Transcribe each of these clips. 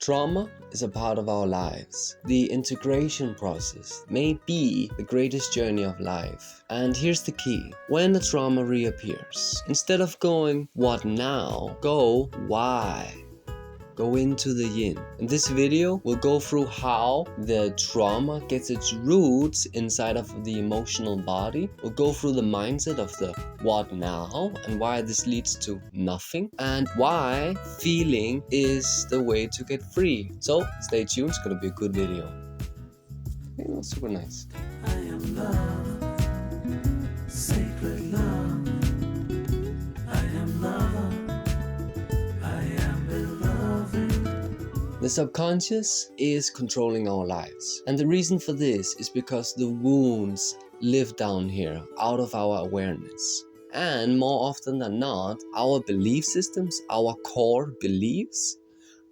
Trauma is a part of our lives. The integration process may be the greatest journey of life. And here's the key. When the trauma reappears, instead of going, what now? Go, why? Go into the yin. In this video, we'll go through how the trauma gets its roots inside of the emotional body. We'll go through the mindset of the what now and why this leads to nothing and why feeling is the way to get free. So stay tuned, it's gonna be a good video. Okay, that's super nice. I am love, sacred love. I am lover, I am beloved. The subconscious is controlling our lives. And the reason for this is because the wounds live down here, out of our awareness. And more often than not, our belief systems, our core beliefs,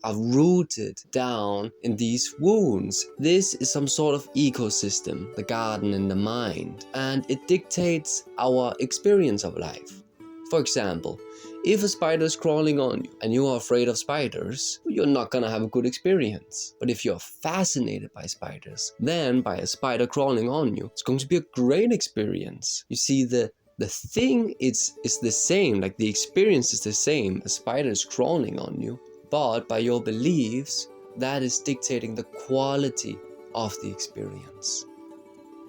are rooted down in these wounds. This is some sort of ecosystem, the garden in the mind, and it dictates our experience of life. For example, if a spider is crawling on you and you are afraid of spiders, you're not gonna have a good experience. But if you're fascinated by spiders, then by a spider crawling on you, it's going to be a great experience. You see, the thing is the same, like the experience is the same. A spider is crawling on you, but by your beliefs, that is dictating the quality of the experience.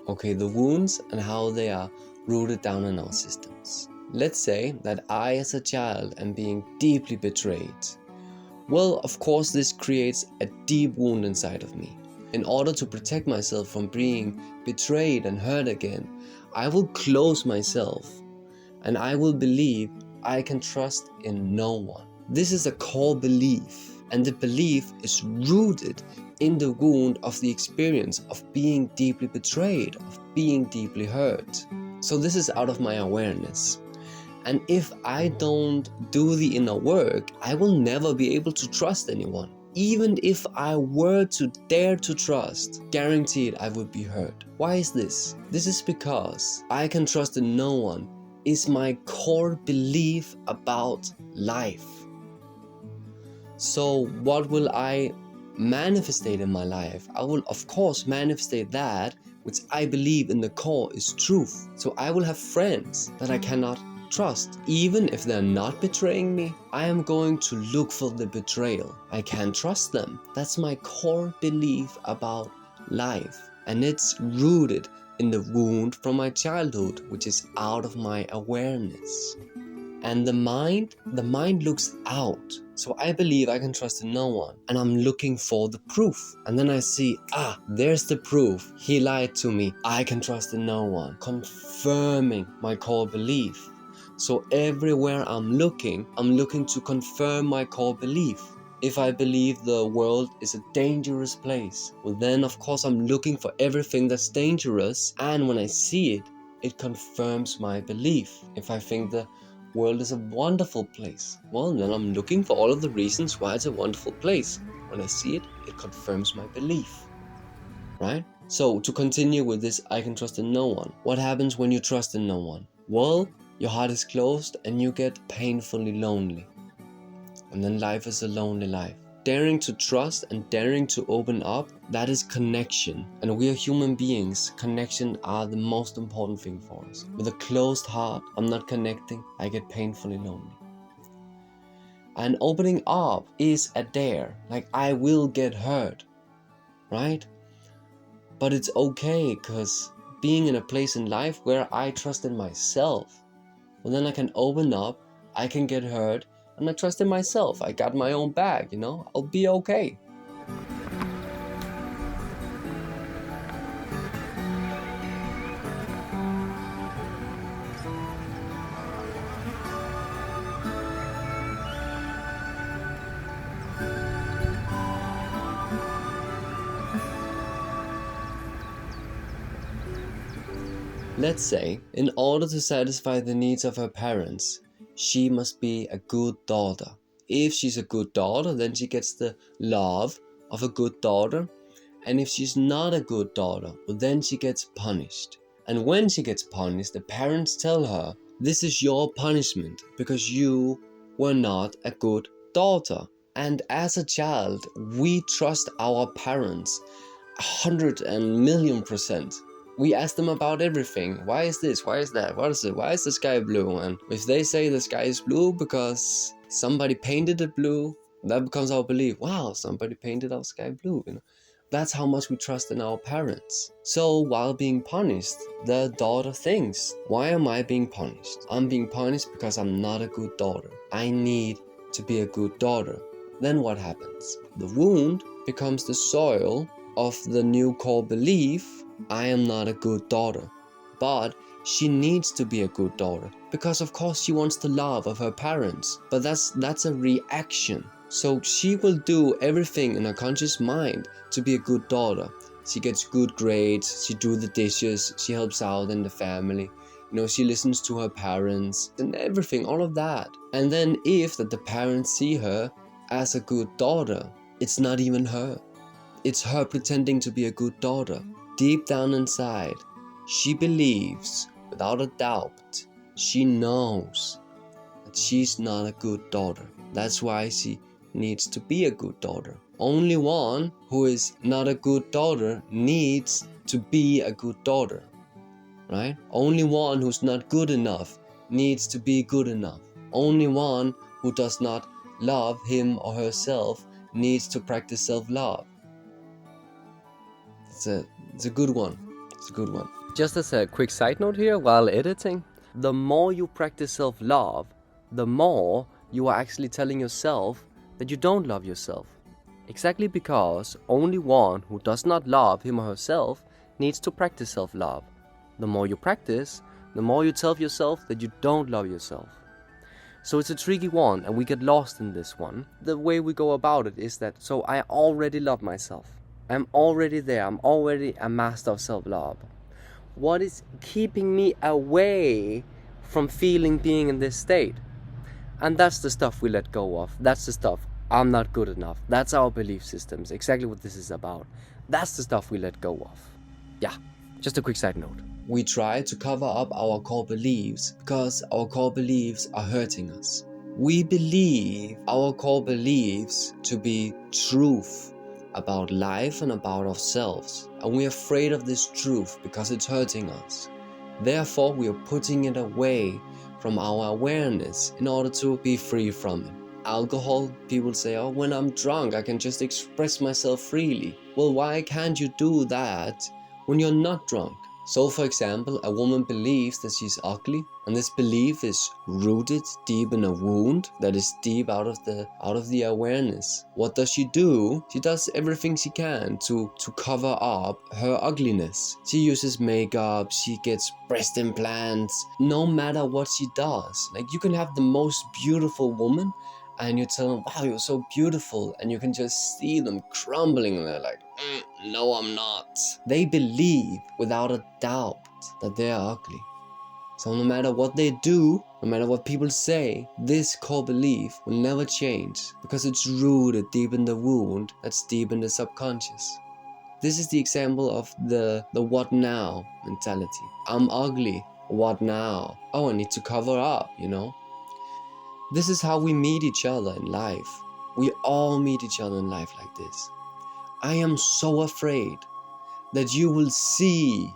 Okay, the wounds and how they are rooted down in our systems. Let's say that I as a child am being deeply betrayed. Well, of course this creates a deep wound inside of me. In order to protect myself from being betrayed and hurt again, I will close myself and I will believe I can trust in no one. This is a core belief, and the belief is rooted in the wound of the experience of being deeply betrayed, of being deeply hurt. So this is out of my awareness. And if I don't do the inner work, I will never be able to trust anyone. Even if I were to dare to trust, guaranteed I would be hurt. Why is this? This is because I can trust in no one is my core belief about life. So what will I manifestate in my life? I will of course manifestate that which I believe in the core is truth. So I will have friends that I cannot trust. Even if they're not betraying me, I am going to look for the betrayal. I can't trust them. That's my core belief about life. And it's rooted in the wound from my childhood, which is out of my awareness. And the mind looks out. So I believe I can trust in no one. And I'm looking for the proof. And then I see, there's the proof. He lied to me. I can trust in no one. Confirming my core belief. So everywhere I'm looking to confirm my core belief. If I believe the world is a dangerous place, well then of course I'm looking for everything that's dangerous. And when I see it, it confirms my belief. If I think the world is a wonderful place, well then I'm looking for all of the reasons why it's a wonderful place. When I see it, it confirms my belief, right? So to continue with this, I can trust in no one. What happens when you trust in no one? Well, your heart is closed and you get painfully lonely. And then life is a lonely life. Daring to trust and daring to open up, that is connection. And we are human beings. Connection are the most important thing for us. With a closed heart, I'm not connecting, I get painfully lonely. And opening up is a dare. Like, I will get hurt, right? But it's okay, because being in a place in life where I trust in myself, well then I can open up, I can get hurt, and I trust in myself. I got my own bag, I'll be okay. Let's say, in order to satisfy the needs of her parents, she must be a good daughter. If she's a good daughter, then she gets the love of a good daughter. And if she's not a good daughter, well, then she gets punished. And when she gets punished, the parents tell her, this is your punishment because you were not a good daughter. And as a child, we trust our parents 100,000,000%. We ask them about everything. Why is this? Why is that? What is it? Why is the sky blue? And if they say the sky is blue because somebody painted it blue, that becomes our belief. Wow, somebody painted our sky blue. That's how much we trust in our parents. So while being punished, the daughter thinks, why am I being punished? I'm being punished because I'm not a good daughter. I need to be a good daughter. Then what happens? The wound becomes the soil of the new core belief, I am not a good daughter. But she needs to be a good daughter because of course she wants the love of her parents. But that's a reaction. So she will do everything in her conscious mind to be a good daughter. She gets good grades, she do the dishes, she helps out in the family. She listens to her parents and everything, all of that. And then if the parents see her as a good daughter, it's not even her. It's her pretending to be a good daughter. Deep down inside, she believes, without a doubt, she knows that she's not a good daughter. That's why she needs to be a good daughter. Only one who is not a good daughter needs to be a good daughter, right? Only one who's not good enough needs to be good enough. Only one who does not love him or herself needs to practice self-love. It's a good one. It's a good one. Just as a quick side note here while editing, the more you practice self-love, the more you are actually telling yourself that you don't love yourself. Exactly because only one who does not love him or herself needs to practice self-love. The more you practice, the more you tell yourself that you don't love yourself. So it's a tricky one and we get lost in this one. The way we go about it is that, so I already love myself. I'm already there. I'm already a master of self-love. What is keeping me away from feeling being in this state? And that's the stuff we let go of. That's the stuff, I'm not good enough. That's our belief systems, exactly what this is about. That's the stuff we let go of. Yeah, just a quick side note. We try to cover up our core beliefs because our core beliefs are hurting us. We believe our core beliefs to be truth about life and about ourselves. And we're afraid of this truth because it's hurting us. Therefore, we are putting it away from our awareness in order to be free from it. Alcohol, people say, oh, when I'm drunk, I can just express myself freely. Well, why can't you do that when you're not drunk? So, for example, a woman believes that she's ugly, and this belief is rooted deep in a wound that is deep out of the awareness. What does she do? She does everything she can to cover up her ugliness. She uses makeup, she gets breast implants, no matter what she does. Like, you can have the most beautiful woman, and you tell them, wow, you're so beautiful, and you can just see them crumbling, and they're like, no, I'm not. They believe without a doubt that they're ugly. So no matter what they do, no matter what people say, this core belief will never change because it's rooted deep in the wound that's deep in the subconscious. This is the example of the what now mentality. I'm ugly. What now? Oh, I need to cover up, This is how we meet each other in life. We all meet each other in life like this. I am so afraid that you will see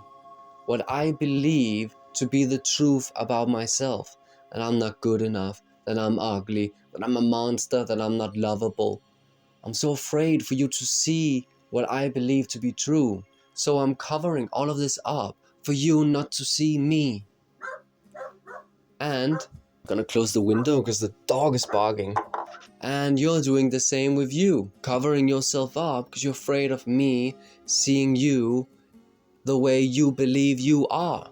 what I believe to be the truth about myself. That I'm not good enough, that I'm ugly, that I'm a monster, that I'm not lovable. I'm so afraid for you to see what I believe to be true. So I'm covering all of this up for you not to see me. And I'm gonna close the window because the dog is barking. And you're doing the same with you, covering yourself up because you're afraid of me seeing you the way you believe you are,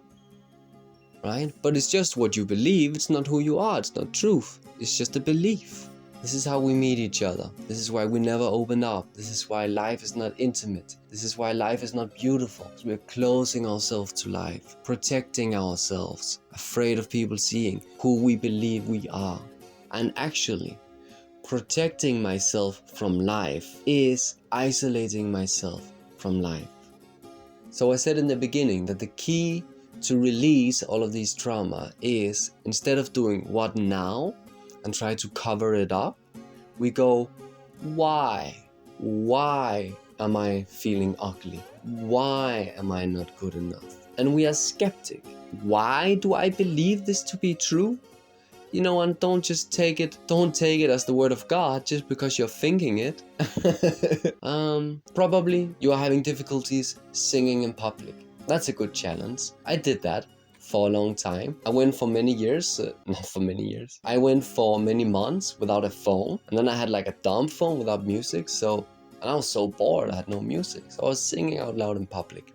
right? But it's just what you believe, it's not who you are, it's not truth, it's just a belief. This is how we meet each other. This is why we never open up. This is why life is not intimate. This is why life is not beautiful. We're closing ourselves to life, protecting ourselves, afraid of people seeing who we believe we are. And actually, protecting myself from life is isolating myself from life. So I said in the beginning that the key to release all of these trauma is, instead of doing what now and try to cover it up, we go, why? Why am I feeling ugly? Why am I not good enough? And we are skeptic. Why do I believe this to be true? You know, and don't take it as the word of God just because you're thinking it. Probably you are having difficulties singing in public. That's a good challenge. I did that for a long time. I went for many years, not for many years. I went for many months without a phone, and then I had like a dumb phone without music. And I was so bored, I had no music. So I was singing out loud in public,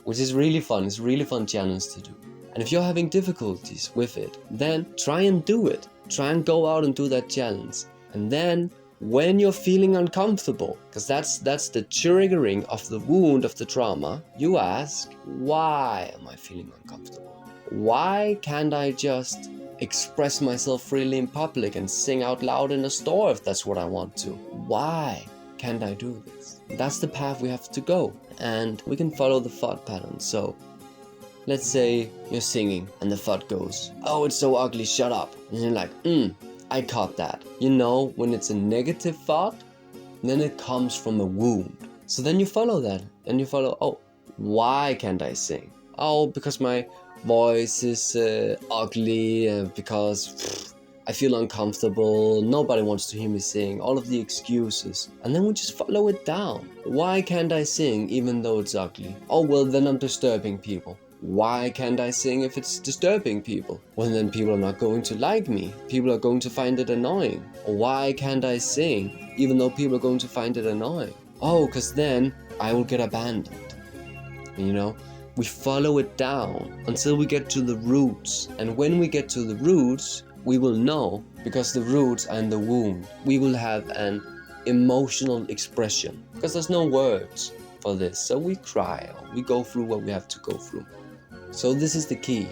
which is really fun. It's a really fun challenge to do. And if you're having difficulties with it, then try and do it. Try and go out and do that challenge. And then when you're feeling uncomfortable, because that's the triggering of the wound of the trauma, you ask, why am I feeling uncomfortable? Why can't I just express myself freely in public and sing out loud in a store if that's what I want to? Why can't I do this? That's the path we have to go. And we can follow the thought pattern. So let's say you're singing and the thought goes, oh, it's so ugly, shut up. And you're like, I caught that. You know, when it's a negative thought, then it comes from a wound. So then you follow that and you follow, oh, why can't I sing? Oh, because my voice is ugly, because I feel uncomfortable, nobody wants to hear me sing, all of the excuses. And then we just follow it down. Why can't I sing even though it's ugly? Oh, well, then I'm disturbing people. Why can't I sing if it's disturbing people? Well, then people are not going to like me. People are going to find it annoying. Or why can't I sing even though people are going to find it annoying? Oh, because then I will get abandoned. You know, we follow it down until we get to the roots. And when we get to the roots, we will know, because the roots are in the wound. We will have an emotional expression because there's no words for this. So we cry or we go through what we have to go through. So this is the key.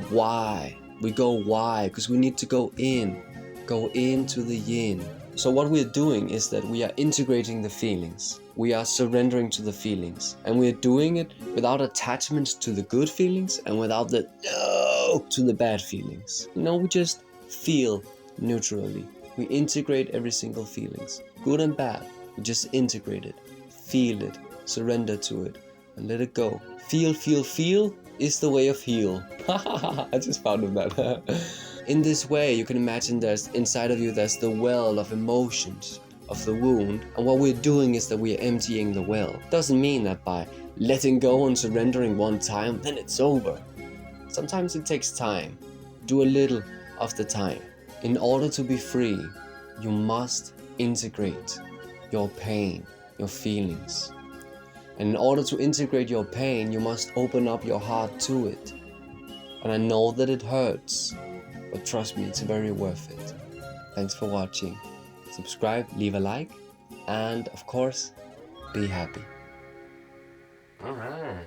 Why? We go why? Because we need to go into the yin. So what we're doing is that we are integrating the feelings. We are surrendering to the feelings. And we're doing it without attachments to the good feelings and without the no to the bad feelings. You know, we just feel neutrally. We integrate every single feelings, good and bad. We just integrate it, feel it, surrender to it, and let it go. Feel is the way of heal. I just found that. In this way, you can imagine there's inside of you, there's the well of emotions of the wound. And what we're doing is that we are emptying the well. Doesn't mean that by letting go and surrendering one time, then it's over. Sometimes it takes time. Do a little of the time. In order to be free, you must integrate your pain, your feelings. And in order to integrate your pain, you must open up your heart to it. And I know that it hurts, but trust me, it's very worth it. Thanks for watching. Subscribe, leave a like, and of course, be happy. All right.